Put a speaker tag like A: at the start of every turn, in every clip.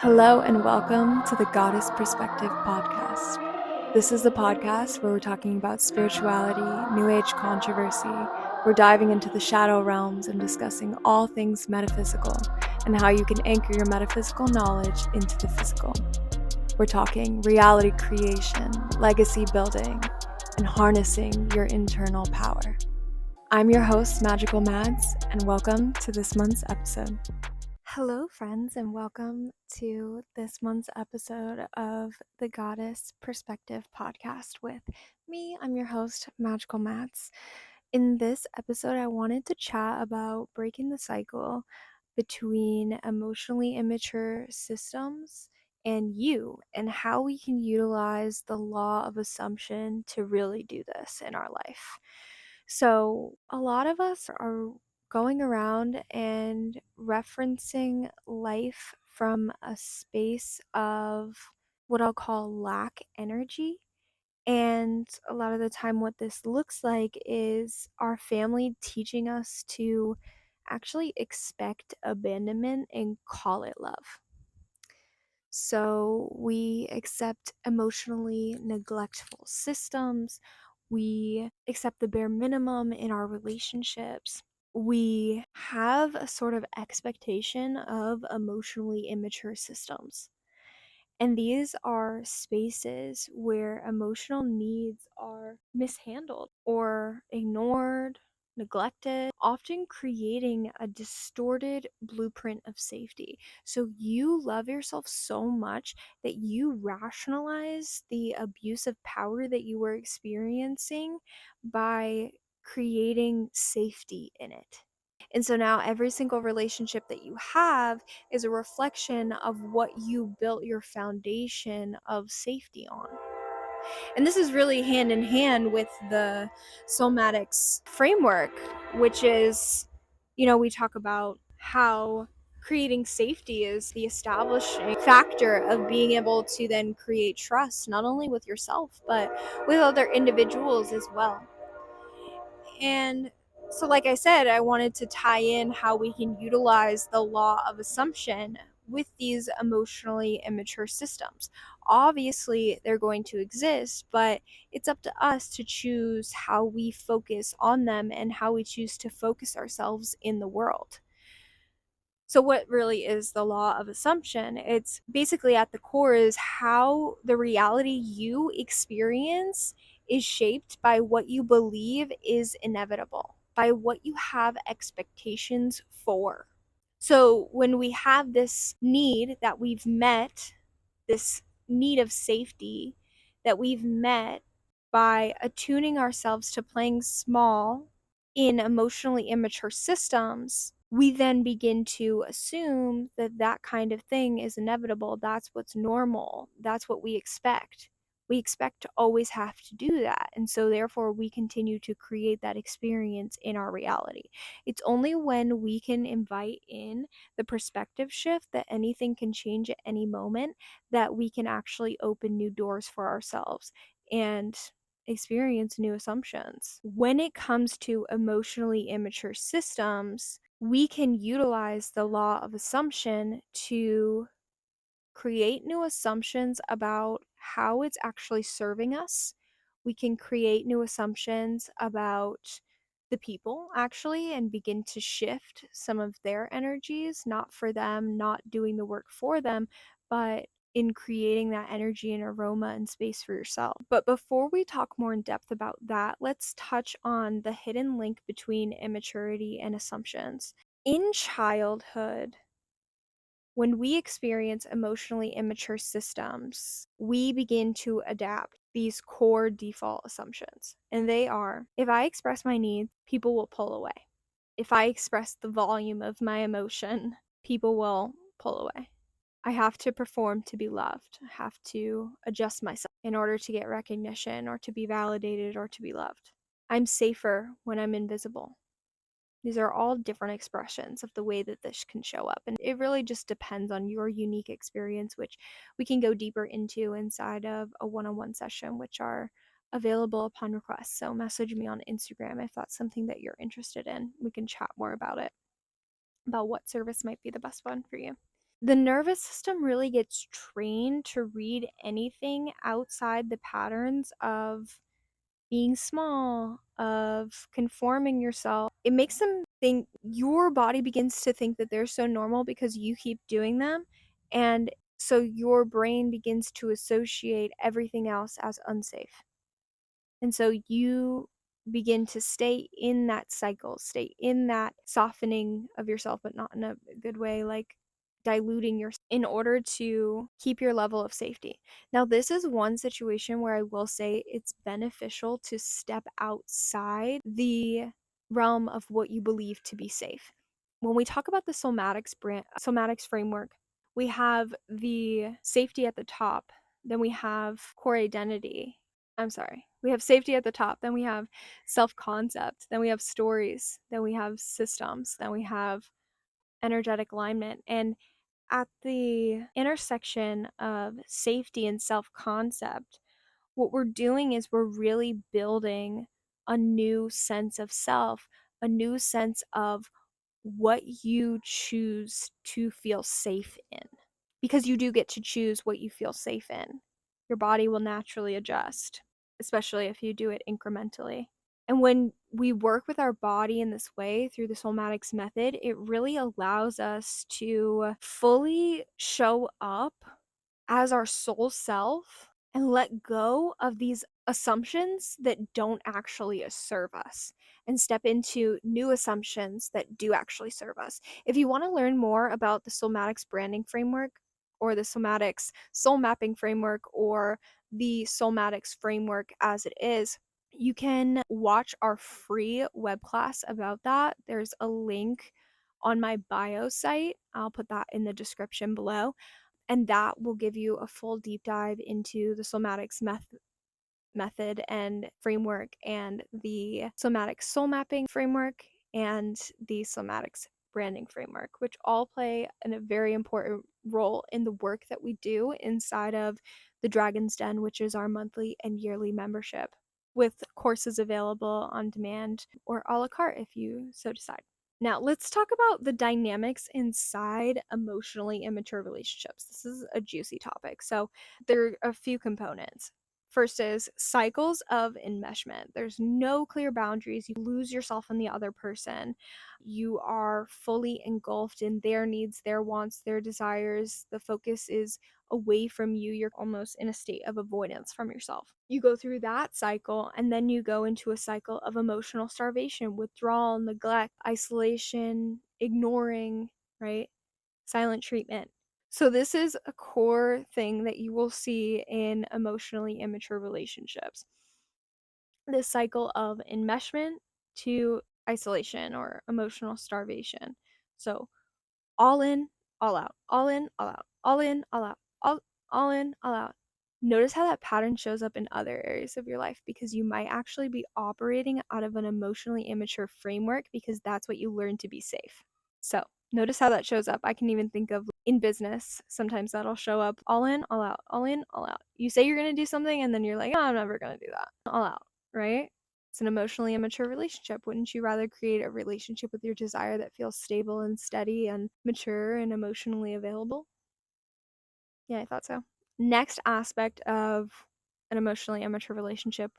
A: Hello and welcome to the Goddess Perspective podcast. This is the podcast where we're talking about spirituality, New Age controversy. We're diving into the shadow realms and discussing all things metaphysical and how you can anchor your metaphysical knowledge into the physical. We're talking reality creation, legacy building, and harnessing your internal power. I'm your host, Magical Mads, and welcome to this month's episode. Hello, friends, and welcome to this month's episode of the Goddess Perspective podcast with me. I'm your host, Magical Mads. In this episode, I wanted to chat about breaking the cycle between emotionally immature systems and you, and how we can utilize the law of assumption to really do this in our life. So, a lot of us are going around and referencing life from a space of what I'll call lack energy. And a lot of the time, what this looks like is our family teaching us to actually expect abandonment and call it love. So we accept emotionally neglectful systems. We accept the bare minimum in our relationships. We have a sort of expectation of emotionally immature systems. And these are spaces where emotional needs are mishandled or ignored, neglected, often creating a distorted blueprint of safety. So you love yourself so much that you rationalize the abuse of power that you were experiencing by creating safety in it. And so now every single relationship that you have is a reflection of what you built your foundation of safety on. And this is really hand in hand with the somatics framework, which is, we talk about how creating safety is the establishing factor of being able to then create trust, not only with yourself, but with other individuals as well. And so, like I said, I wanted to tie in how we can utilize the law of assumption with these emotionally immature systems. Obviously, they're going to exist, but it's up to us to choose how we focus on them and how we choose to focus ourselves in the world. So what really is the law of assumption? It's basically at the core is how the reality you experience is shaped by what you believe is inevitable, by what you have expectations for. So when we have this need that we've met, this need of safety that we've met by attuning ourselves to playing small in emotionally immature systems, we then begin to assume that that kind of thing is inevitable. That's what's normal. That's what we expect. We expect to always have to do that. And so therefore we continue to create that experience in our reality. It's only when we can invite in the perspective shift that anything can change at any moment that we can actually open new doors for ourselves and experience new assumptions. When it comes to emotionally immature systems, we can utilize the law of assumption to create new assumptions about how it's actually serving us. We can create new assumptions about the people actually and begin to shift some of their energies, not for them, not doing the work for them, but in creating that energy and aroma and space for yourself. But before we talk more in depth about that, let's touch on the hidden link between immaturity and assumptions. In childhood, when we experience emotionally immature systems, we begin to adapt these core default assumptions. And they are, if I express my needs, people will pull away. If I express the volume of my emotion, people will pull away. I have to perform to be loved. I have to adjust myself in order to get recognition or to be validated or to be loved. I'm safer when I'm invisible. These are all different expressions of the way that this can show up. And it really just depends on your unique experience, which we can go deeper into inside of a one-on-one session, which are available upon request. So message me on Instagram if that's something that you're interested in. We can chat more about it, about what service might be the best one for you. the nervous system really gets trained to read anything outside the patterns of being small, of conforming yourself. It makes them think, your body begins to think that they're so normal because you keep doing them. And so your brain begins to associate everything else as unsafe. And so you begin to stay in that cycle, stay in that softening of yourself, but not in a good way, like diluting yourself in order to keep your level of safety. Now, this is one situation where I will say it's beneficial to step outside the realm of what you believe to be safe. When we talk about the somatics framework, we have the safety at the top, then we have core identity. We have safety at the top, then we have self-concept, then we have stories, then we have systems, then we have energetic alignment. And at the intersection of safety and self-concept, what we're doing is we're really building a new sense of self, a new sense of what you choose to feel safe in. Because you do get to choose what you feel safe in. Your body will naturally adjust, especially if you do it incrementally. And when we work with our body in this way through the somatics method, it really allows us to fully show up as our soul self and let go of these assumptions that don't actually serve us and step into new assumptions that do actually serve us. If you want to learn more about the somatics branding framework or the somatics soul mapping framework or the somatics framework as it is, you can watch our free web class about that. There's a link on my bio site. I'll put that in the description below. And that will give you a full deep dive into the somatics method and framework, and the somatic soul mapping framework, and the somatics branding framework, which all play a very important role in the work that we do inside of the Dragon's Den, which is our monthly and yearly membership, with courses available on demand or a la carte if you so decide. Now, let's talk about the dynamics inside emotionally immature relationships. This is a juicy topic. So, there are a few components. First is cycles of enmeshment. There's no clear boundaries. You lose yourself in the other person. You are fully engulfed in their needs, their wants, their desires. The focus is away from you. You're almost in a state of avoidance from yourself. You go through that cycle, and then you go into a cycle of emotional starvation, withdrawal, neglect, isolation, ignoring, right? Silent treatment. So this is a core thing that you will see in emotionally immature relationships. This cycle of enmeshment to isolation or emotional starvation. So all in, all out, all in, all out, all in, all out, all in, all out. Notice how that pattern shows up in other areas of your life, because you might actually be operating out of an emotionally immature framework because that's what you learned to be safe. So notice how that shows up. I can even think of in business, sometimes that'll show up all in, all out, all in, all out. You say you're going to do something and then you're like, oh, I'm never going to do that. All out, right? It's an emotionally immature relationship. Wouldn't you rather create a relationship with your desire that feels stable and steady and mature and emotionally available? Yeah, I thought so. Next aspect of an emotionally immature relationship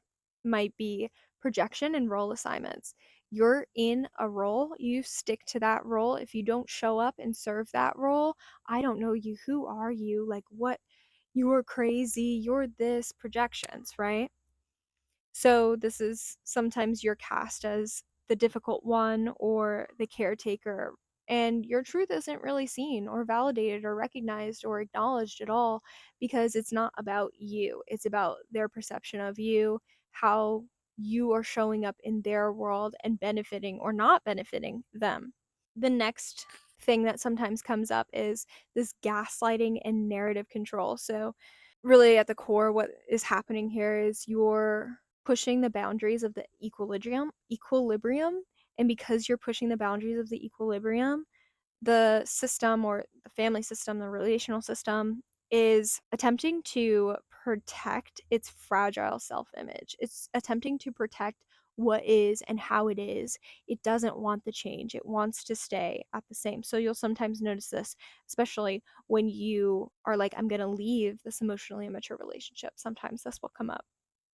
A: might be projection and role assignments. You're in a role, you stick to that role. If you don't show up and serve that role, I don't know you. Who are you? Like, what? You're crazy. You're this, projections, right? So this is sometimes you're cast as the difficult one or the caretaker, and your truth isn't really seen or validated or recognized or acknowledged at all, because it's not about you. It's about their perception of you, how you are showing up in their world and benefiting or not benefiting them. The next thing that sometimes comes up is this gaslighting and narrative control. So really at the core, what is happening here is you're pushing the boundaries of the equilibrium, and because you're pushing the boundaries of the equilibrium, the system or the family system, the relational system, is attempting to protect its fragile self-image. It's attempting to protect what is and how it is. It doesn't want the change. It wants to stay at the same. So you'll sometimes notice this, especially when you are like, I'm going to leave this emotionally immature relationship. Sometimes this will come up.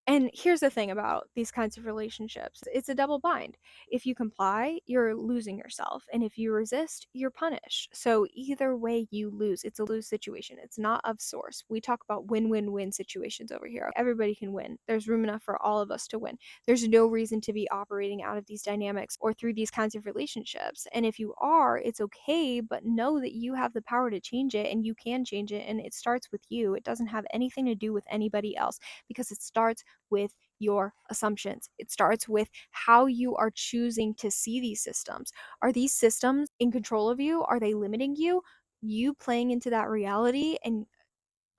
A: And here's the thing about these kinds of relationships. It's a double bind. If you comply, you're losing yourself. And if you resist, you're punished. So either way you lose. It's a lose situation. It's not of source. We talk about win-win-win situations over here. Everybody can win. There's room enough for all of us to win. There's no reason to be operating out of these dynamics or through these kinds of relationships. And if you are, it's okay, but know that you have the power to change it, and you can change it. And it starts with you. It doesn't have anything to do with anybody else, because it starts with your assumptions. It starts with how you are choosing to see these systems. Are these systems in control of you? Are they limiting you? You playing into that reality and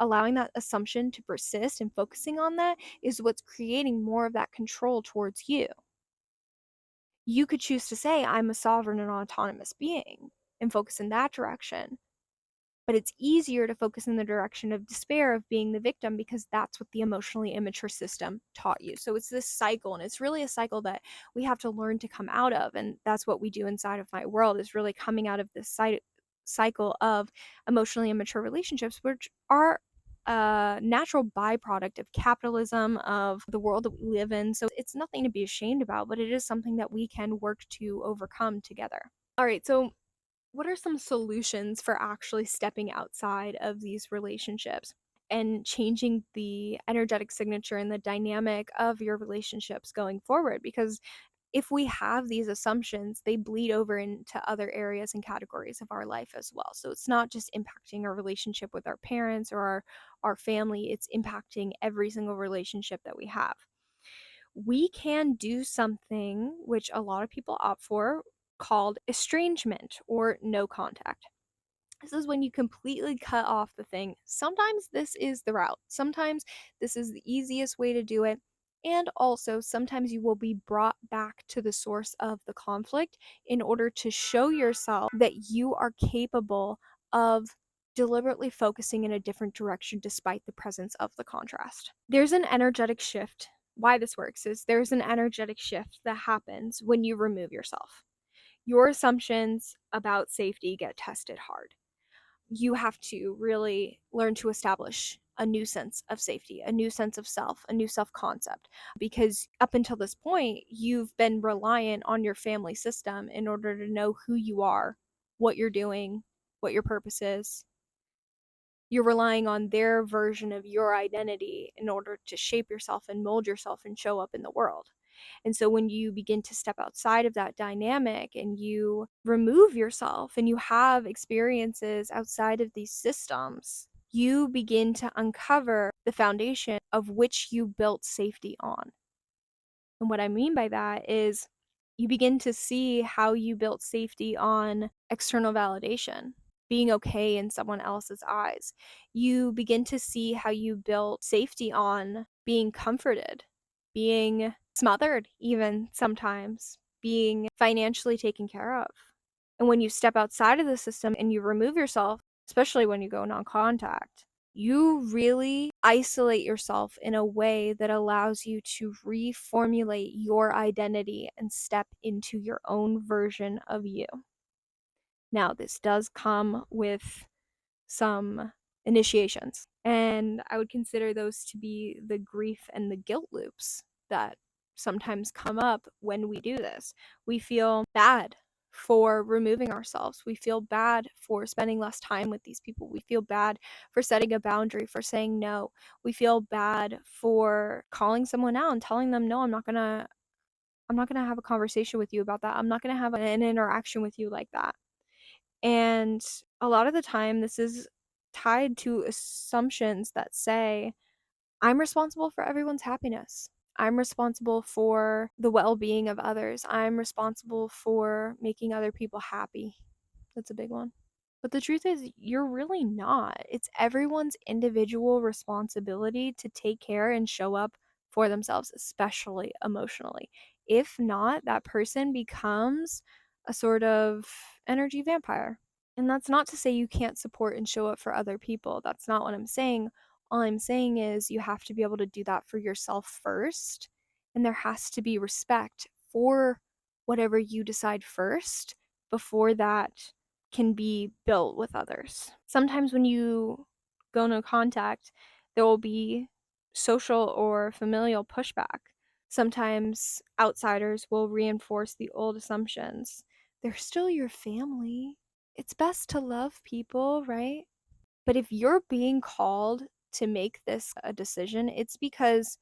A: allowing that assumption to persist and focusing on that is what's creating more of that control towards you. You could choose to say, I'm a sovereign and autonomous being, and focus in that direction. But it's easier to focus in the direction of despair, of being the victim, because that's what the emotionally immature system taught you. So it's this cycle, and it's really a cycle that we have to learn to come out of. And that's what we do inside of my world, is really coming out of this cycle of emotionally immature relationships, which are a natural byproduct of capitalism, of the world that we live in. So it's nothing to be ashamed about, but it is something that we can work to overcome together. All right, so what are some solutions for actually stepping outside of these relationships and changing the energetic signature and the dynamic of your relationships going forward? Because if we have these assumptions, they bleed over into other areas and categories of our life as well. So it's not just impacting our relationship with our parents or our family, it's impacting every single relationship that we have. We can do something which a lot of people opt for, called estrangement or no contact. This is when you completely cut off the thing. Sometimes this is the route. Sometimes this is the easiest way to do it. And also, sometimes you will be brought back to the source of the conflict in order to show yourself that you are capable of deliberately focusing in a different direction despite the presence of the contrast. There's an energetic shift. Why this works is there's an energetic shift that happens when you remove yourself. Your assumptions about safety get tested hard. You have to really learn to establish a new sense of safety, a new sense of self, a new self concept. Because up until this point, you've been reliant on your family system in order to know who you are, what you're doing, what your purpose is. You're relying on their version of your identity in order to shape yourself and mold yourself and show up in the world. And so when you begin to step outside of that dynamic and you remove yourself and you have experiences outside of these systems, you begin to uncover the foundation of which you built safety on. And what I mean by that is you begin to see how you built safety on external validation, being okay in someone else's eyes. You begin to see how you built safety on being comforted, being smothered, even sometimes, being financially taken care of. And when you step outside of the system and you remove yourself, especially when you go non contact, you really isolate yourself in a way that allows you to reformulate your identity and step into your own version of you. Now, this does come with some initiations, and I would consider those to be the grief and the guilt loops that sometimes come up when we do this. We feel bad for removing ourselves. We feel bad for spending less time with these people. We feel bad for setting a boundary, for saying no. We feel bad for calling someone out and telling them, no, I'm not gonna have a conversation with you about that. I'm not gonna have an interaction with you like that. And a lot of the time, this is tied to assumptions that say, I'm responsible for everyone's happiness. I'm responsible for the well being of others. I'm responsible for making other people happy. That's a big one. But the truth is, you're really not. It's everyone's individual responsibility to take care and show up for themselves, especially emotionally. If not, that person becomes a sort of energy vampire. And that's not to say you can't support and show up for other people. That's not what I'm saying. All I'm saying is you have to be able to do that for yourself first And there has to be respect for whatever you decide first before that can be built with others. Sometimes when you go no contact, there will be social or familial pushback. Sometimes outsiders will reinforce the old assumptions. They're still your family. It's best to love people, right? But if you're being called to make this a decision, it's because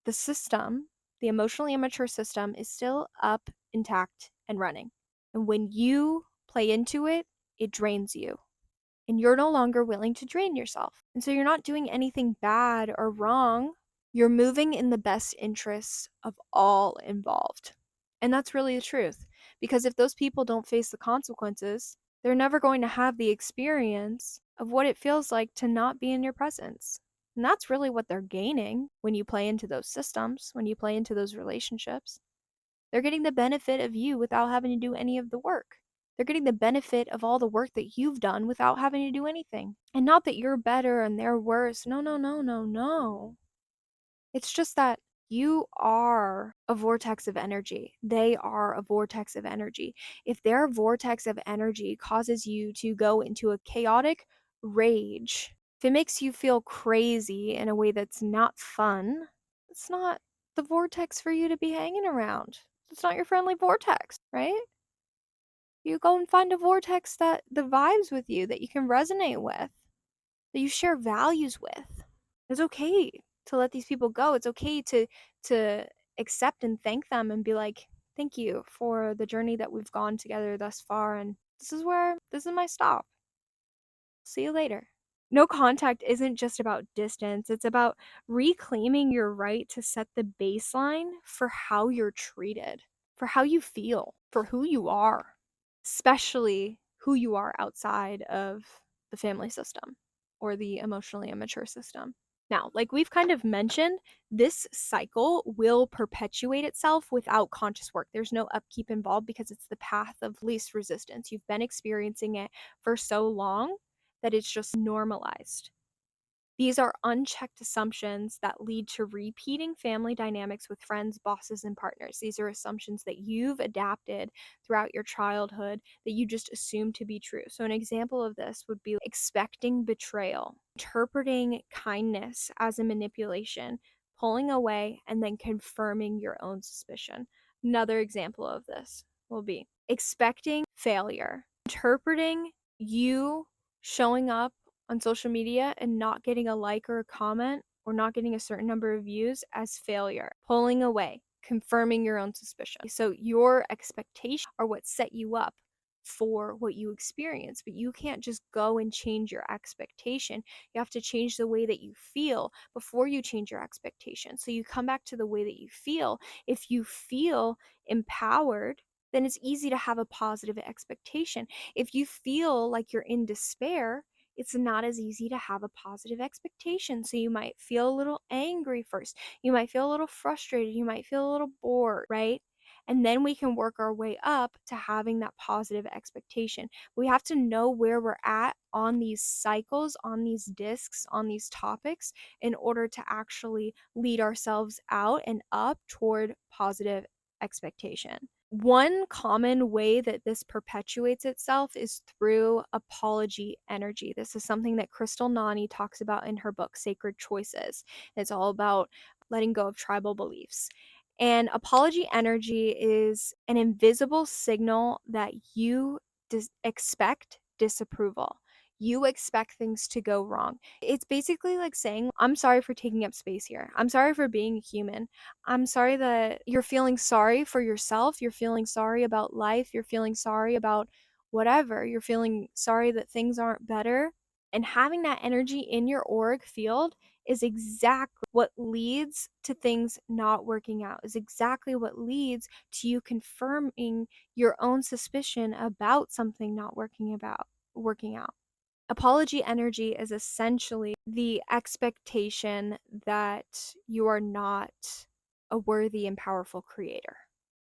A: the system, the emotionally immature system, is still up, intact, and running. And when you play into it, it drains you. And you're no longer willing to drain yourself. And so you're not doing anything bad or wrong. You're moving in the best interests of all involved. And that's really the truth. Because if those people don't face the consequences, they're never going to have the experience of what it feels like to not be in your presence. And that's really what they're gaining when you play into those systems, when you play into those relationships. They're getting the benefit of you without having to do any of the work. They're getting the benefit of all the work that you've done without having to do anything. And not that you're better and they're worse. No, no, no, no, no. It's just that you are a vortex of energy. They are a vortex of energy. If their vortex of energy causes you to go into a chaotic rage, if it makes you feel crazy in a way that's not fun, it's not the vortex for you to be hanging around. It's not your friendly vortex, right? You go and find a vortex that the vibes with you, that you can resonate with, that you share values with. It's okay to let these people go. It's okay to accept and thank them and be like, thank you for the journey that we've gone together thus far, and this is my stop. See you later. No contact isn't just about distance. It's about reclaiming your right to set the baseline for how you're treated, for how you feel, for who you are, especially who you are outside of the family system or the emotionally immature system. Now, like we've kind of mentioned, this cycle will perpetuate itself without conscious work. There's no upkeep involved because it's the path of least resistance. You've been experiencing it for so long that it's just normalized. These are unchecked assumptions that lead to repeating family dynamics with friends, bosses, and partners. These are assumptions that you've adapted throughout your childhood that you just assume to be true. So, an example of this would be expecting betrayal, interpreting kindness as a manipulation, pulling away, and then confirming your own suspicion. Another example of this will be expecting failure, interpreting you showing up on social media and not getting a like or a comment or not getting a certain number of views as failure, pulling away, confirming your own suspicion. So your expectations are what set you up for what you experience, but you can't just go and change your expectation. You have to change the way that you feel before you change your expectation. So you come back to the way that you feel. If you feel empowered, then it's easy to have a positive expectation. If you feel like you're in despair, it's not as easy to have a positive expectation. So you might feel a little angry first. You might feel a little frustrated. You might feel a little bored, right? And then we can work our way up to having that positive expectation. We have to know where we're at on these cycles, on these discs, on these topics in order to actually lead ourselves out and up toward positive expectation. One common way that this perpetuates itself is through apology energy. This is something that Crystal Nani talks about in her book, Sacred Choices. It's all about letting go of tribal beliefs. And apology energy is an invisible signal that you expect disapproval. You expect things to go wrong. It's basically like saying, I'm sorry for taking up space here. I'm sorry for being human. I'm sorry that you're feeling sorry for yourself. You're feeling sorry about life. You're feeling sorry about whatever. You're feeling sorry that things aren't better. And having that energy in your auric field is exactly what leads to things not working out, is exactly what leads to you confirming your own suspicion about something not working out. Apology energy is essentially the expectation that you are not a worthy and powerful creator.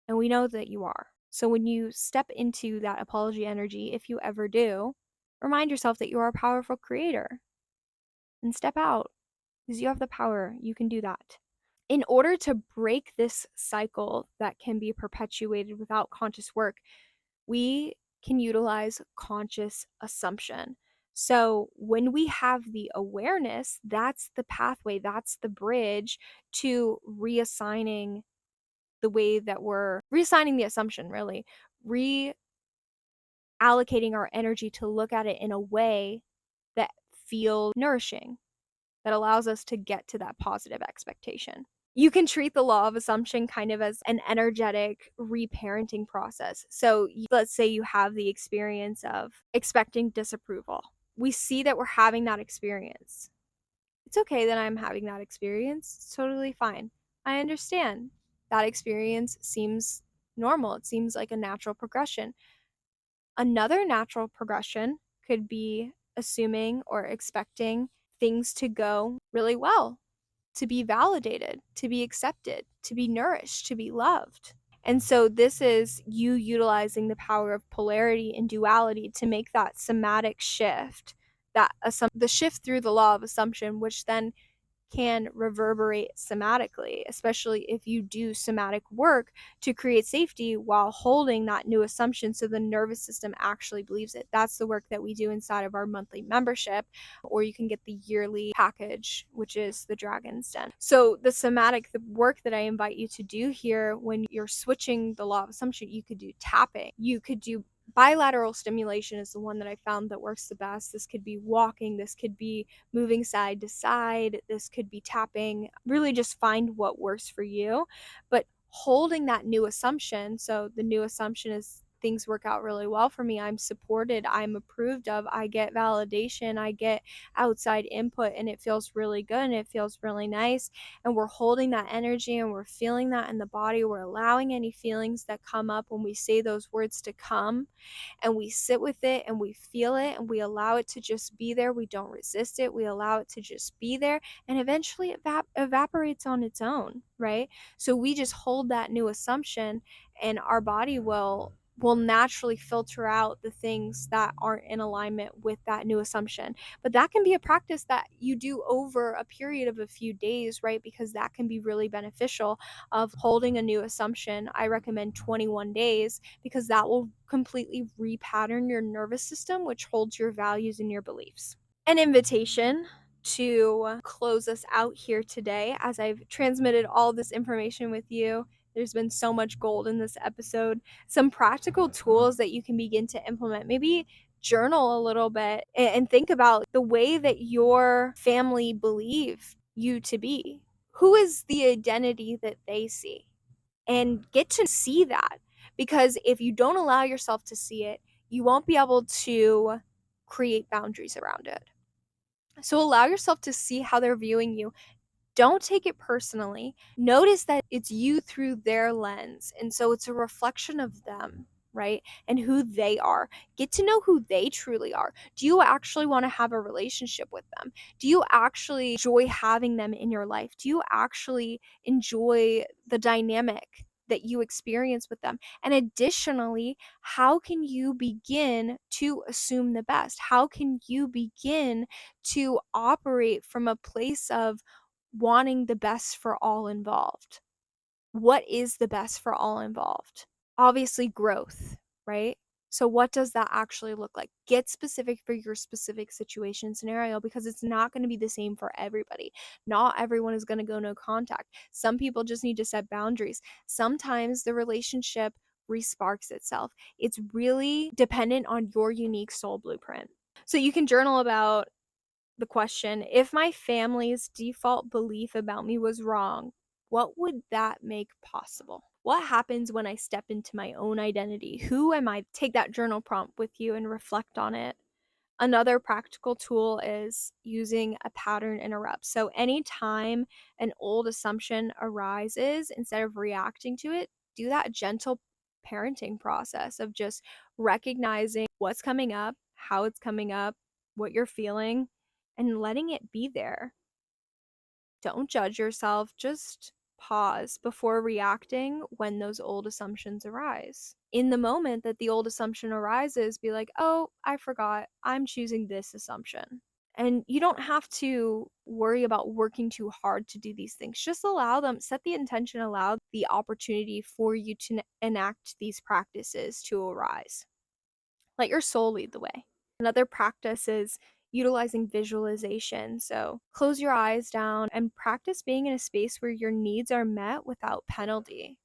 A: And we know that you are. So when you step into that apology energy, if you ever do, remind yourself that you are a powerful creator and step out because you have the power. You can do that. In order to break this cycle that can be perpetuated without conscious work, we can utilize conscious assumption. So when we have the awareness, that's the pathway, that's the bridge to reassigning the way that we're reassigning the assumption, really, reallocating our energy to look at it in a way that feels nourishing, that allows us to get to that positive expectation. You can treat the law of assumption kind of as an energetic reparenting process. So let's say you have the experience of expecting disapproval. We see that we're having that experience. It's okay that I'm having that experience. It's totally fine. I understand. That experience seems normal. It seems like a natural progression. Another natural progression could be assuming or expecting things to go really well, to be validated, to be accepted, to be nourished, to be loved. And so this is you utilizing the power of polarity and duality to make that somatic shift, the shift through the law of assumption, which then can reverberate somatically, especially if you do somatic work to create safety while holding that new assumption so the nervous system actually believes it. That's the work that we do inside of our monthly membership, or you can get the yearly package, which is the Dragon's Den. So the work that I invite you to do here when you're switching the law of assumption, you could do tapping, you could do bilateral stimulation is the one that I found that works the best. This could be walking, this could be moving side to side, this could be tapping. Really just find what works for you. But holding that new assumption, so the new assumption is things work out really well for me. I'm supported, I'm approved of, I get validation, I get outside input, and it feels really good and it feels really nice. And we're holding that energy and we're feeling that in the body. We're allowing any feelings that come up when we say those words to come, and we sit with it and we feel it and we allow it to just be there. We don't resist it. We allow it to just be there, and eventually it evaporates on its own, right? So we just hold that new assumption, and our body will naturally filter out the things that aren't in alignment with that new assumption. But that can be a practice that you do over a period of a few days, right? Because that can be really beneficial of holding a new assumption. I recommend 21 days because that will completely repattern your nervous system, which holds your values and your beliefs. An invitation to close us out here today as I've transmitted all this information with you. There's been so much gold in this episode. Some practical tools that you can begin to implement. Maybe journal a little bit and think about the way that your family believe you to be. Who is the identity that they see? And get to see that, because if you don't allow yourself to see it, you won't be able to create boundaries around it. So allow yourself to see how they're viewing you. Don't take it personally. Notice that it's you through their lens. And so it's a reflection of them, right? And who they are. Get to know who they truly are. Do you actually want to have a relationship with them? Do you actually enjoy having them in your life? Do you actually enjoy the dynamic that you experience with them? And additionally, how can you begin to assume the best? How can you begin to operate from a place of wanting the best for all involved? What is the best for all involved? Obviously, growth, right? So, what does that actually look like? Get specific for your specific situation scenario, because it's not going to be the same for everybody. Not everyone is going to go no contact. Some people just need to set boundaries. Sometimes the relationship resparks itself. It's really dependent on your unique soul blueprint. So, you can journal about the question, if my family's default belief about me was wrong, what would that make possible? What happens when I step into my own identity? Who am I? Take that journal prompt with you and reflect on it. Another practical tool is using a pattern interrupt. So anytime an old assumption arises, instead of reacting to it, do that gentle parenting process of just recognizing what's coming up, how it's coming up, what you're feeling, and letting it be there. Don't judge yourself, just pause before reacting when those old assumptions arise. In the moment that the old assumption arises, be like, oh, I forgot, I'm choosing this assumption. And you don't have to worry about working too hard to do these things. Just allow them, set the intention, allow the opportunity for you to enact these practices to arise. Let your soul lead the way. Another practice is utilizing visualization. So close your eyes down and practice being in a space where your needs are met without penalty.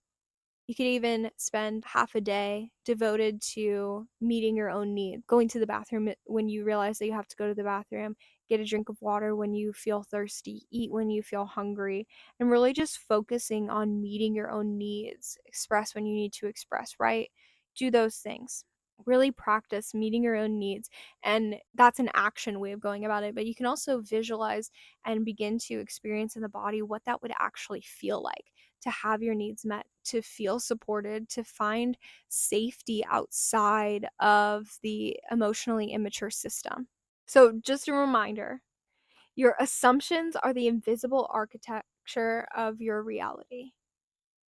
A: You could even spend half a day devoted to meeting your own needs, going to the bathroom when you realize that you have to go to the bathroom, get a drink of water when you feel thirsty, eat when you feel hungry, and really just focusing on meeting your own needs. Express when you need to express, right? Do those things. Really practice meeting your own needs. And that's an action way of going about it. But you can also visualize and begin to experience in the body what that would actually feel like to have your needs met, to feel supported, to find safety outside of the emotionally immature system. So, just a reminder, your assumptions are the invisible architecture of your reality.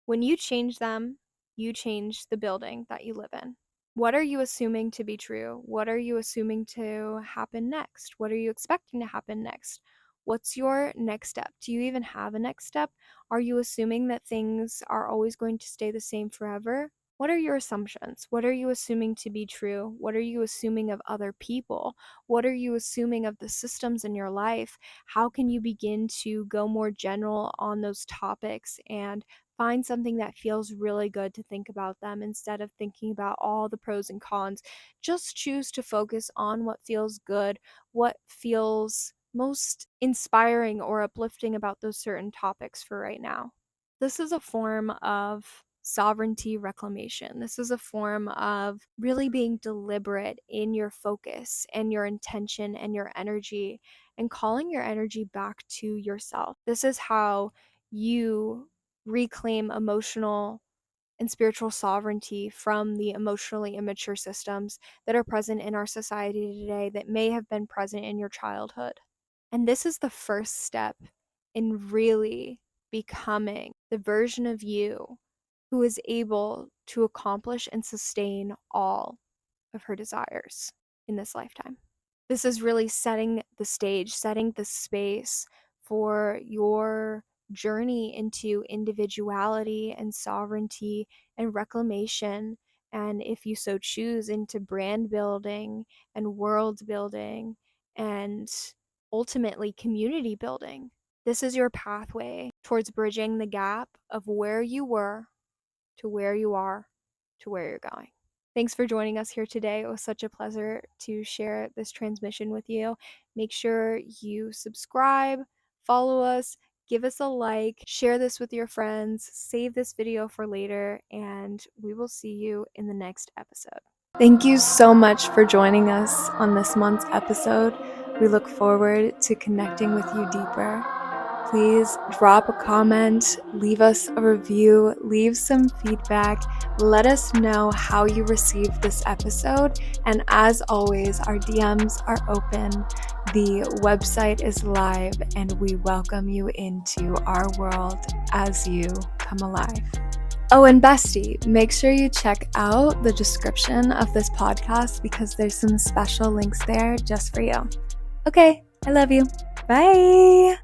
A: When you change them, you change the building that you live in. What are you assuming to be true? What are you assuming to happen next? What are you expecting to happen next? What's your next step? Do you even have a next step? Are you assuming that things are always going to stay the same forever? What are your assumptions? What are you assuming to be true? What are you assuming of other people? What are you assuming of the systems in your life? How can you begin to go more general on those topics and find something that feels really good to think about them instead of thinking about all the pros and cons? Just choose to focus on what feels good, what feels most inspiring or uplifting about those certain topics for right now. This is a form of sovereignty reclamation. This is a form of really being deliberate in your focus and your intention and your energy and calling your energy back to yourself. This is how you reclaim emotional and spiritual sovereignty from the emotionally immature systems that are present in our society today that may have been present in your childhood. And this is the first step in really becoming the version of you who is able to accomplish and sustain all of her desires in this lifetime. This is really setting the stage, setting the space for your journey into individuality and sovereignty and reclamation, and if you so choose, into brand building and world building and ultimately community building. This is your pathway towards bridging the gap of where you were to where you are to where you're going. Thanks for joining us here today. It was such a pleasure to share this transmission with you. Make sure you subscribe, follow us, give us a like, share this with your friends, save this video for later, and we will see you in the next episode. Thank you so much for joining us on this month's episode. We look forward to connecting with you deeper. Please drop a comment, leave us a review, leave some feedback. Let us know how you received this episode. And as always, our DMs are open. The website is live, and we welcome you into our world as you come alive. Oh, and bestie, make sure you check out the description of this podcast because there's some special links there just for you. Okay, I love you. Bye.